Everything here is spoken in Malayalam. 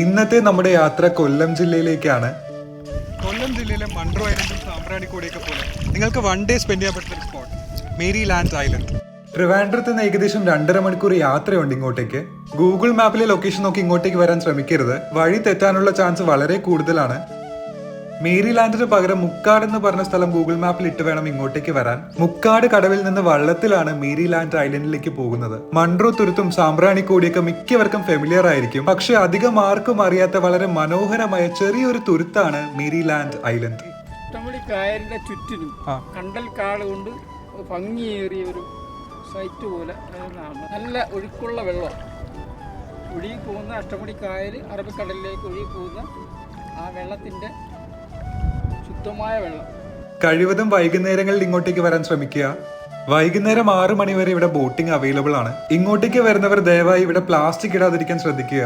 ഇന്നത്തെ നമ്മുടെ യാത്ര കൊല്ലം ജില്ലയിലേക്കാണ്. കൊല്ലം ജില്ലയിലെ മൺട്രോ ഐലൻഡും സാമ്പ്രാണിക്കോടിയൊക്കെ പോലെ നിങ്ങൾക്ക് വൺ ഡേ സ്പെൻഡ് ചെയ്യാൻ പറ്റുന്ന ഒരു സ്പോട്ട് മേരി ലാൻഡ് ഐലൻഡ്. ട്രിവാൻഡ്രത്ത് നിന്ന് ഏകദേശം 2.5 മണിക്കൂർ യാത്രയുണ്ട് ഇങ്ങോട്ടേക്ക്. ഗൂഗിൾ മാപ്പിലെ ലൊക്കേഷൻ നോക്കി ഇങ്ങോട്ടേക്ക് വരാൻ ശ്രമിക്കരുത്, വഴി തെറ്റാനുള്ള ചാൻസ് വളരെ കൂടുതലാണ്. മേരി ലാൻഡിന് പകരം മുക്കാട് എന്ന് പറഞ്ഞ സ്ഥലം ഗൂഗിൾ മാപ്പിൽ ഇട്ട് വേണം ഇങ്ങോട്ടേക്ക് വരാൻ. മുക്കാട് കടവിൽ നിന്ന് വള്ളത്തിലാണ് മേരി ലാൻഡ് ഐലൻഡിലേക്ക് പോകുന്നത്. മൺട്രോ തുരുത്തും സാമ്പ്രാണിക്കോടിയൊക്കെ മിക്കവർക്കും ഫെമിലിയർ ആയിരിക്കും, പക്ഷെ അധികം ആർക്കും അറിയാത്ത വളരെ മനോഹരമായ ചെറിയൊരു തുരുത്താണ് മേരി ലാൻഡ് ഐലൻഡ്. അഷ്ടമുടി കായലിന്റെ ചുറ്റിനും കണ്ടൽ കാട് കൊണ്ട് ഭംഗിയേറിയ ഒരു സൈറ്റ് പോലെ നല്ല ഒഴുക്കുള്ള വെള്ളം ഒഴുകി പോകുന്ന അഷ്ടമുടി കായൽ അറബിക്കടലിലേക്ക് ഒഴുകി പോകുന്ന ആ വെള്ളത്തിന്റെ ശുദ്ധമായ വെള്ളം. കഴിവതും വൈകുന്നേരങ്ങളിൽ ഇങ്ങോട്ടേക്ക് വരാൻ ശ്രമിക്കുക. വൈകുന്നേരം 6 മണി വരെ ഇവിടെ ബോട്ടിംഗ് അവൈലബിൾ ആണ്. ഇങ്ങോട്ടേക്ക് വരുന്നവർ ദയവായി ഇവിടെ പ്ലാസ്റ്റിക് ഇടാതിരിക്കാൻ ശ്രദ്ധിക്കുക.